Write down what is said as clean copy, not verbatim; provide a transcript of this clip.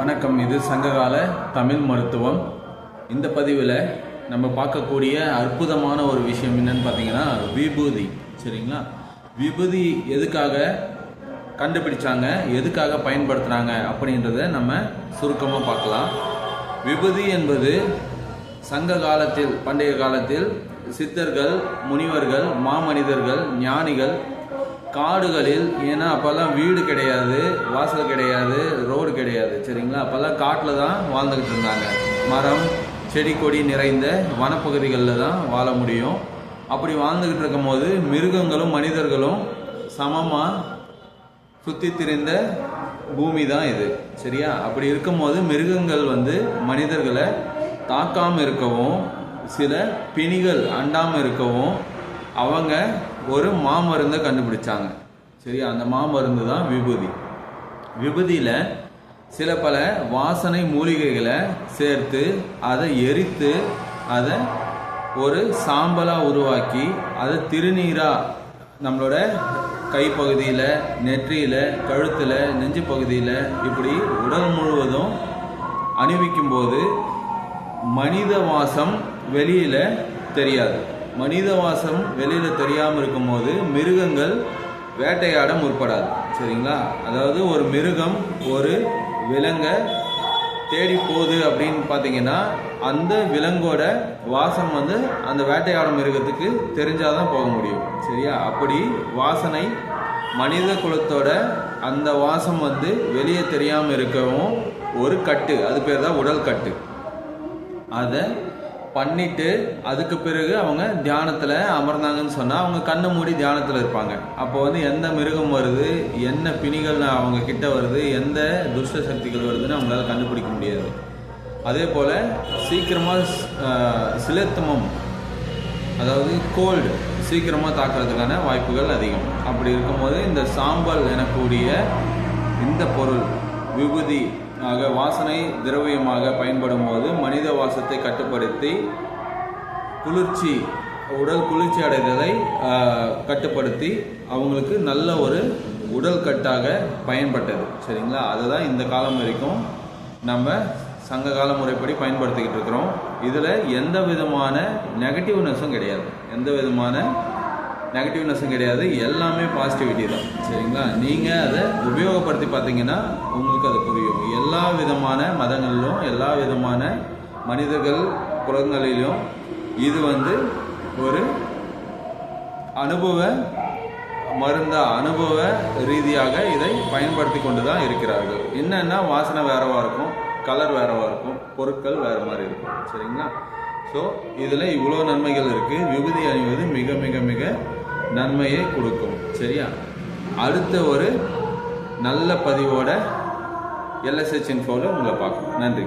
வணக்கம். இது சங்ககால தமிழ் மருத்துவம். இந்த பதிவில் நம்ம பார்க்கக்கூடிய அற்புதமான ஒரு விஷயம் என்னன்னு பார்த்தீங்கன்னா விபூதி. சரிங்களா? விபூதி எதுக்காக கண்டுபிடிச்சாங்க, எதுக்காக பயன்படுத்துகிறாங்க அப்படின்றத நம்ம சுருக்கமாக பார்க்கலாம். விபூதி என்பது சங்க காலத்தில், பண்டைய காலத்தில் சித்தர்கள், முனிவர்கள், மாமனிதர்கள், ஞானிகள் காடுகளில், ஏன்னா அப்போல்லாம் வீடு கிடையாது, வாசல் கிடையாது, ரோடு கிடையாது. சரிங்களா? அப்போல்லாம் காட்டில் தான் வாழ்ந்துக்கிட்டு இருந்தாங்க. மரம் செடி கொடி நிறைந்த வனப்பகுதிகளில் தான் வாழ முடியும். அப்படி வாழ்ந்துக்கிட்டு இருக்கும் போது மிருகங்களும் மனிதர்களும் சமமாக சுற்றி திரிந்த பூமி தான் இது. சரியா? அப்படி இருக்கும்போது மிருகங்கள் மனிதர்களை தாக்காமல் இருக்கவும், சில பிணிகள் அண்டாமல் இருக்கவும் அவங்க ஒரு மாமருந்தை கண்டுபிடிச்சாங்க. சரியா? அந்த மாமருந்து தான் விபூதி. விபூதியில் சில பல வாசனை மூலிகைகளை சேர்த்து அதை எரித்து அதை ஒரு சாம்பலாக உருவாக்கி அதை திருநீராக நம்மளோட கைப்பகுதியில், நெற்றியில், கழுத்தில், நெஞ்சு பகுதியில் இப்படி உடல் முழுவதும் அணிவிக்கும்போது மனித வாசம் வெளியில் தெரியாது. மனித வாசம் வெளியில் தெரியாமல் இருக்கும்போது மிருகங்கள் வேட்டையாட முற்படாது. சரிங்களா? அதாவது ஒரு மிருகம் ஒரு விலங்கை தேடி போகுது அப்படின்னு பார்த்தீங்கன்னா அந்த விலங்கோட வாசம் அந்த வேட்டையாடும் மிருகத்துக்கு தெரிஞ்சாதான் போக முடியும். சரியா? அப்படி வாசனை மனித குலத்தோட அந்த வாசம் வெளியே தெரியாமல் இருக்கவும் ஒரு கட்டு, அது பேர் தான் உடல் கட்டு. அதை பண்ணிட்டு அதுக்கு பிறகு அவங்க தியானத்தில் அமர்ந்தாங்கன்னு சொன்னால் அவங்க கண்ணை மூடி தியானத்தில் இருப்பாங்க. அப்போ எந்த மிருகம் வருது, என்ன பிணிகள் அவங்க கிட்ட வருது, எந்த துஷ்ட சக்திகள் வருதுன்னு அவங்களால கண்டுபிடிக்க முடியாது. அதே போல் சீக்கிரமாக சிலத்தமம், அதாவது கோல்டு சீக்கிரமாக தாக்குறதுக்கான வாய்ப்புகள் அதிகம். அப்படி இருக்கும்போது இந்த சாம்பல் எனக்கூடிய இந்த பொருள் விபூதி ஆக வாசனை திரவியமாக பயன்படும் போது மனித வாசத்தை கட்டுப்படுத்தி குளிர்ச்சி, உடல் குளிர்ச்சி அடைதலை கட்டுப்படுத்தி அவங்களுக்கு நல்ல ஒரு உடல் கட்டாக பயன்பட்டது. சரிங்களா? அதை தான் இந்த காலம் வரைக்கும் நம்ம சங்க கால முறைப்படி பயன்படுத்திக்கிட்டு இருக்கிறோம். இதில் எந்த விதமான நெகட்டிவ்னஸும் கிடையாது, எந்த விதமான நெகட்டிவ்னஸும் கிடையாது. எல்லாமே பாசிட்டிவிட்டி தான். சரிங்களா? நீங்கள் அதை உபயோகப்படுத்தி பார்த்தீங்கன்னா உங்களுக்கு அது புரியும். எல்லா விதமான மதங்களிலும், எல்லா விதமான மனிதர்கள் குலங்களிலும் இது ஒரு அனுபவ மருந்தா, அனுபவ ரீதியாக இதை பயன்படுத்தி கொண்டு தான் இருக்கிறார்கள். என்னன்னா வாசனை வேறவா இருக்கும், கலர் வேறவா இருக்கும், பொருட்கள் வேறு மாதிரி இருக்கும். சரிங்களா? ஸோ இதில் இவ்வளோ நன்மைகள் இருக்குது. விபூதி அணிவது மிக மிக மிக நன்மையை கொடுக்கும். சரியா? அடுத்த ஒரு நல்ல பதிவோட LSH Infoவில் உங்களை பார்க்கணும். நன்றி.